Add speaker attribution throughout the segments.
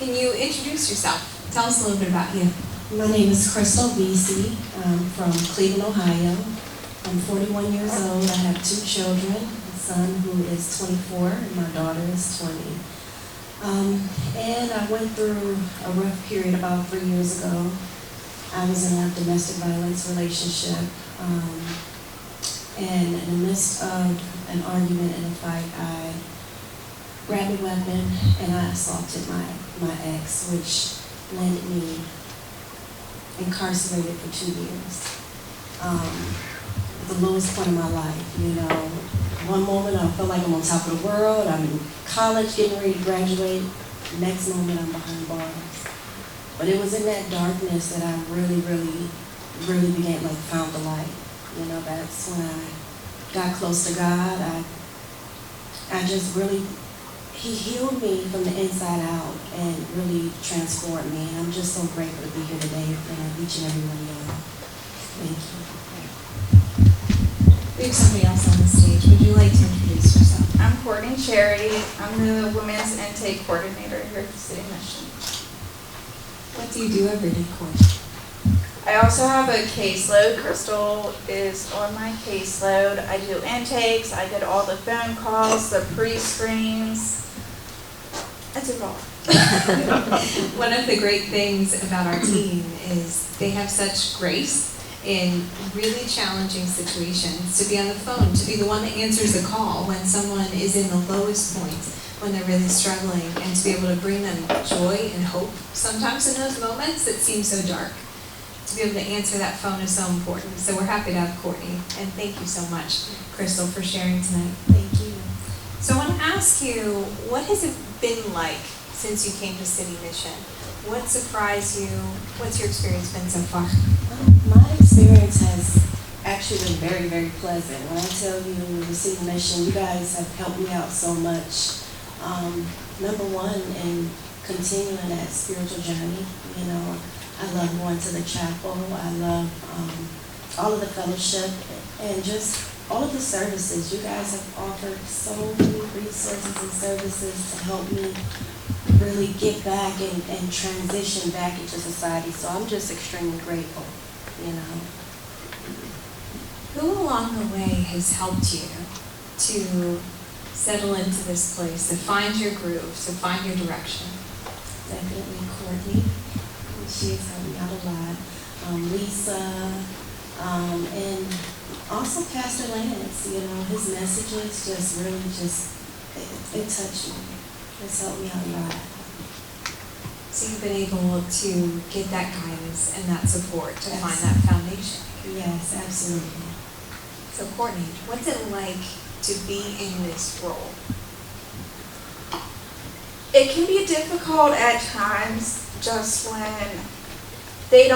Speaker 1: Can you introduce yourself? Tell us a little bit about you.
Speaker 2: My name is Crystal Vesey. I'm from Cleveland, Ohio. I'm 41 years old. I have 2 children, a son who is 24 and my daughter is 20. And I went through a rough period about 3 years ago. I was in a domestic violence relationship. And in the midst of an argument and a fight, I grabbed a weapon and I assaulted my ex, which landed me incarcerated for 2 years. The lowest point of my life, you know. One moment I feel like I'm on top of the world, I'm in college getting ready to graduate. Next moment I'm behind bars. But it was in that darkness that I really began, found the light. You know, that's when I got close to God. I just really, He healed me from the inside out and really transformed me. And I'm just so grateful to be here today for each and every one of y'all. Thank you.
Speaker 1: We have somebody else on the stage. Would you like to introduce yourself?
Speaker 3: I'm Courtney Charity. I'm the Women's Intake Coordinator here at the City Mission.
Speaker 1: What do you do every day, Courtney?
Speaker 3: I also have a caseload. Crystal is on my caseload. I do intakes. I get all the phone calls, the pre-screens. That's it all.
Speaker 1: One of the great things about our team is they have such grace in really challenging situations, to be on the phone, to be the one that answers the call when someone is in the lowest point, when they're really struggling, and to be able to bring them joy and hope sometimes in those moments that seem so dark. To be able to answer that phone is so important. So we're happy to have Courtney, and thank you so much, Crystal, for sharing tonight.
Speaker 2: Thank you.
Speaker 1: So I want to ask you, what has it been like since you came to City Mission? What surprised you? What's your experience been so far?
Speaker 2: My experience has actually been very pleasant. When I tell you the City Mission, you guys have helped me out so much. Number one, in continuing that spiritual journey, you know, I love going to the chapel. I love all of the fellowship and just all of the services. You guys have offered so many resources and services to help me really get back and transition back into society. So I'm just extremely grateful, you know.
Speaker 1: Who along the way has helped you to settle into this place, to find your groove, to find your direction?
Speaker 2: Definitely Courtney. She has helped me out a lot. Lisa, and also Pastor Lance, you know, his messages just really it touched me. It's helped me out a lot.
Speaker 1: So you've been able to get that guidance and that support to find that foundation.
Speaker 2: Yes, absolutely.
Speaker 1: So Courtney, what's it like to be in this role?
Speaker 3: It can be difficult at times just when they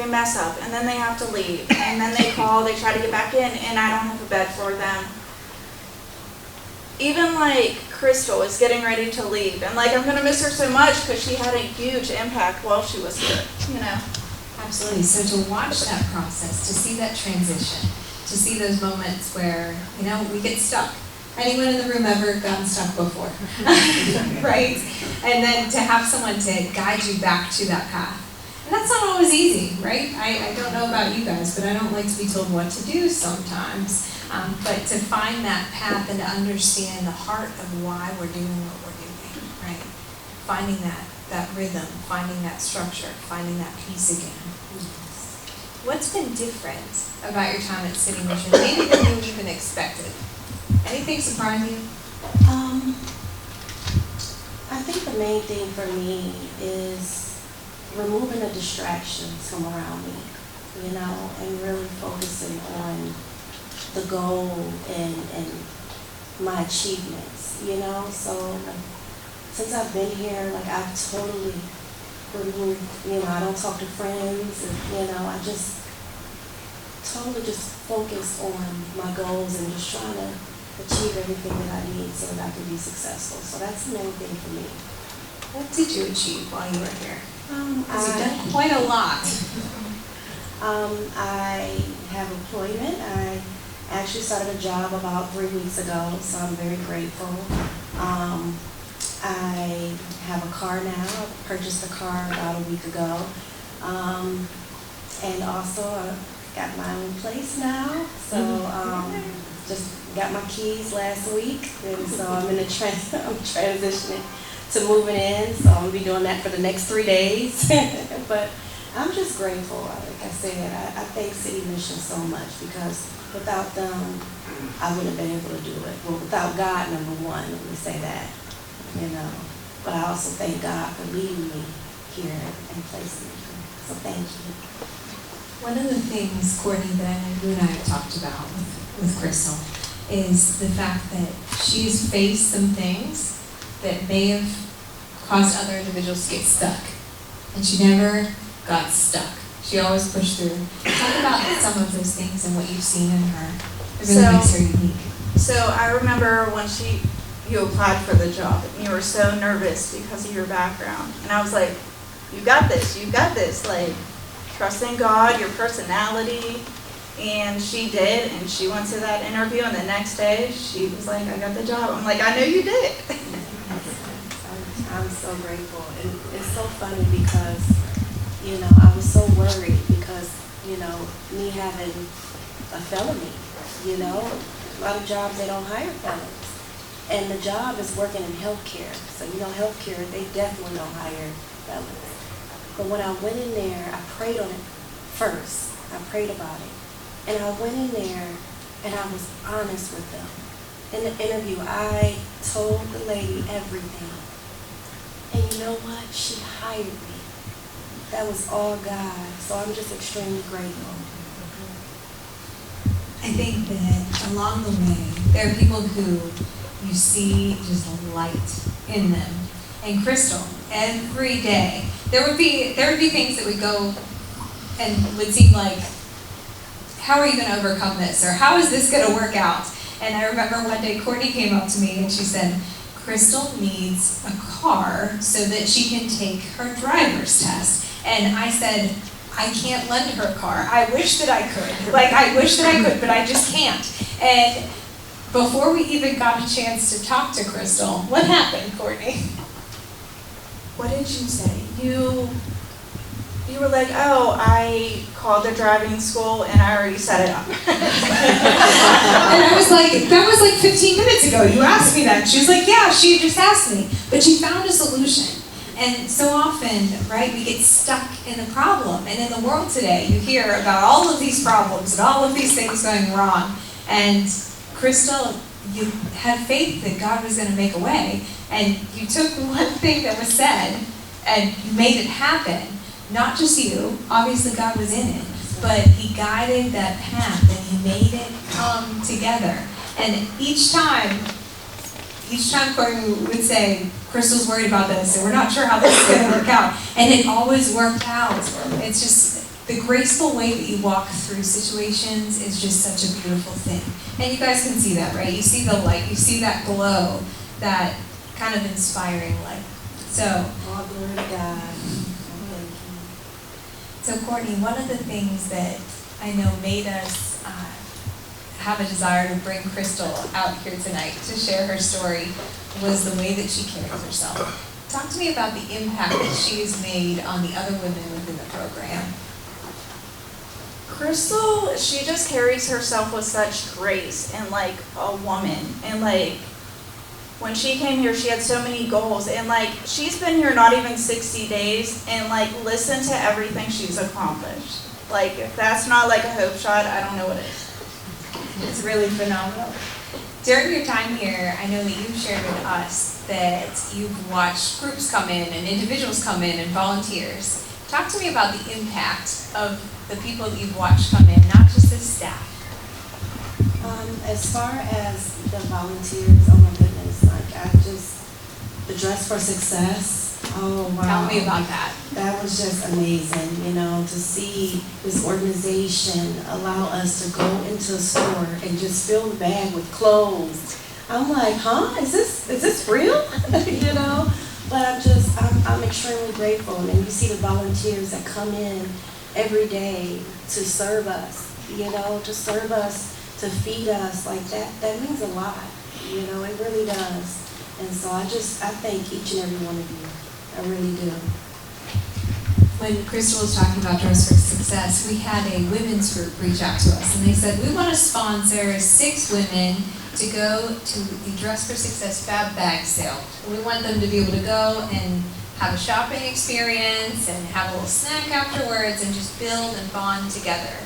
Speaker 3: mess up and then they have to leave and then they call, they try to get back in and I don't have a bed for them. Even Crystal is getting ready to leave and I'm going to miss her so much because she had a huge impact while she was here, you know.
Speaker 1: Absolutely. So to watch that process, to see that transition, to see those moments where, you know, we get stuck. Anyone in the room ever gotten stuck before? Right? And then to have someone to guide you back to that path. And that's not always easy, right? I don't know about you guys, but I don't like to be told what to do sometimes. But to find that path and to understand the heart of why we're doing what we're doing, right? Finding that rhythm, finding that structure, finding that peace again. What's been different about your time at City Mission, maybe than you even expected? Anything surprise you?
Speaker 2: I think the main thing for me is removing the distractions from around me, you know, and really focusing on the goal and my achievements, you know. So since I've been here, I've totally removed, you know, I don't talk to friends, and, you know, I just totally just focus on my goals and just trying to achieve everything that I need so that I can be successful. So that's the main thing for me.
Speaker 1: What did you achieve while you were here? Because you've
Speaker 2: I
Speaker 1: done quite a lot.
Speaker 2: I have employment. I actually started a job about 3 weeks ago, so I'm very grateful. I have a car now. I purchased a car about a week ago. And also I got my own place now. So just got my keys last week. And so I'm I'm transitioning to moving in. So I'm going to be doing that for the next 3 days. But I'm just grateful. Like I said, I thank City Mission so much because without them, I wouldn't have been able to do it. Well, without God, number one, let me say that, you know. But I also thank God for leading me here and placing me here. So thank you.
Speaker 1: One of the things, Courtney, that I know you and I have talked about with Crystal is the fact that she's faced some things that may have caused other individuals to get stuck. And she never got stuck. She always pushed through. Talk about some of those things and what you've seen in her. It really makes her unique.
Speaker 3: So I remember when you applied for the job and you were so nervous because of your background. And I was like, you got this, like, trust in God, your personality. And she did, and she went to that interview, and the next day she was like, I got the job. I'm like, I know you did.
Speaker 2: I'm so grateful. And it's so funny because, you know, I was so worried because, you know, me having a felony, you know, a lot of jobs they don't hire felons. And the job is working in healthcare. So, you know, healthcare, they definitely don't hire felons. But when I went in there, I prayed on it first. I prayed about it. And I went in there and I was honest with them. In the interview, I told the lady everything. And you know what? She hired me. That was all God. So I'm just extremely grateful.
Speaker 1: I think that along the way, there are people who you see just a light in them. And Crystal, every day, there would be things that would go and would seem like, how are you going to overcome this? Or how is this going to work out? And I remember one day Courtney came up to me and she said, Crystal needs a car so that she can take her driver's test. And I said, I can't lend her a car. I wish that I could. Like, I wish that I could, but I just can't. And before we even got a chance to talk to Crystal, what happened, Courtney?
Speaker 3: What did you say? You were like, oh, I called the driving school and I already set it up.
Speaker 1: And I was like, that was like 15 minutes ago. You asked me that. She was like, yeah, she just asked me. But she found a solution. And so often, right, we get stuck in the problem. And in the world today, you hear about all of these problems and all of these things going wrong. And Crystal, you had faith that God was going to make a way. And you took one thing that was said and you made it happen. Not just you, obviously God was in it, but He guided that path and He made it come together. And each time Courtney would say, Crystal's worried about this, and we're not sure how this is going to work out. And it always worked out. It's just the graceful way that you walk through situations is just such a beautiful thing. And you guys can see that, right? You see the light, you see that glow, that kind of inspiring light. So,
Speaker 2: All glory to God.
Speaker 1: So Courtney, one of the things that I know made us have a desire to bring Crystal out here tonight to share her story was the way that she carries herself. Talk to me about the impact that she has made on the other women within the program.
Speaker 3: Crystal, she just carries herself with such grace and like a woman. And like, when she came here, she had so many goals. And like, she's been here not even 60 days and like, listen to everything she's accomplished. Like, if that's not like a hope shot, I don't know what is.
Speaker 1: It's really phenomenal. During your time here, I know that you've shared with us that you've watched groups come in and individuals come in and volunteers. Talk to me about the impact of the people that you've watched come in, not just the staff.
Speaker 2: As far as the volunteers, oh my goodness, like the Dress for Success, oh wow.
Speaker 1: Tell me about that.
Speaker 2: That was just amazing, you know, to see this organization allow us to go into a store and just fill the bag with clothes. I'm like, huh? Is this real? You know? But I'm extremely grateful. And you see the volunteers that come in every day to serve us, you know, to serve us, to feed us, like that means a lot, you know, it really does. And so I thank each and every one of you. I really do.
Speaker 1: When Crystal was talking about Dress for Success, we had a women's group reach out to us, and they said, we want to sponsor 6 women to go to the Dress for Success Fab Bag Sale. We want them to be able to go and have a shopping experience and have a little snack afterwards and just build and bond together.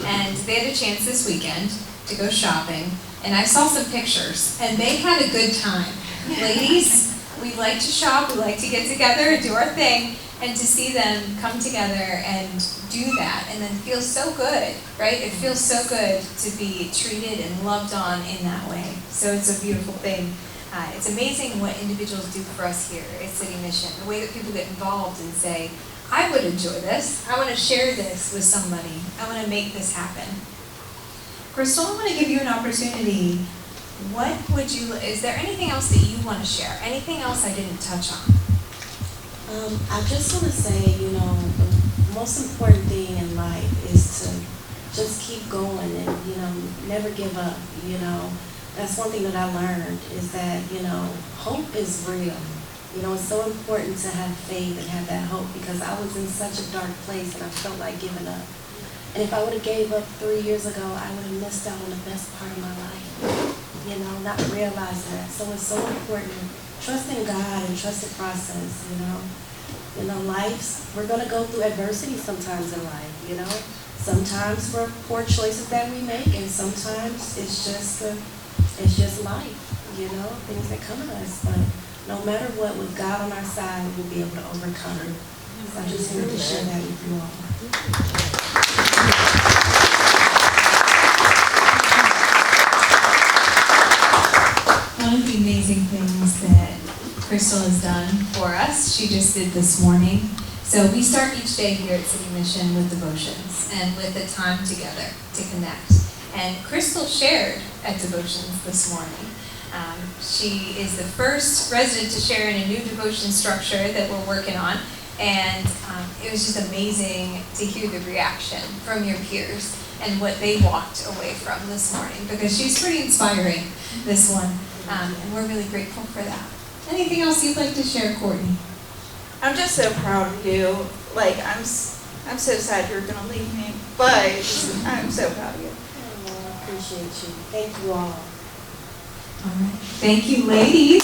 Speaker 1: And they had a chance this weekend to go shopping, and I saw some pictures, and they had a good time. Ladies, we like to shop, we like to get together and do our thing, and to see them come together and do that and then feel so good, right? It feels so good to be treated and loved on in that way. So it's a beautiful thing. It's amazing what individuals do for us here at City Mission, the way that people get involved and say, I would enjoy this, I want to share this with somebody, I want to make this happen. Crystal, I want to give you an opportunity. Is there anything else that you want to share? Anything else I didn't touch on?
Speaker 2: I just want to say, the most important thing in life is to just keep going and, never give up, That's one thing that I learned is that, hope is real. It's so important to have faith and have that hope because I was in such a dark place and I felt like giving up. And if I would have gave up 3 years ago, I would have missed out on the best part of my life, not realizing that. So it's so important. Trust in God and trust the process, we're going to go through adversity sometimes in life, Sometimes for poor choices that we make and sometimes it's just life, things that come at us. But no matter what, with God on our side, we'll be able to overcome it. So I just wanted to share that with you all.
Speaker 1: One of the amazing things that Crystal has done for us, she just did this morning. So we start each day here at City Mission with devotions and with a time together to connect. And Crystal shared at devotions this morning. She is the first resident to share in a new devotion structure that we're working on. And it was just amazing to hear the reaction from your peers and what they walked away from this morning because she's pretty inspiring, this one. And we're really grateful for that. Anything else you'd like to share, Courtney?
Speaker 3: I'm just so proud of you. I'm so sad you're gonna leave me, but I'm so proud of you.
Speaker 2: Oh, I appreciate you. Thank you all.
Speaker 1: All right. Thank you, ladies.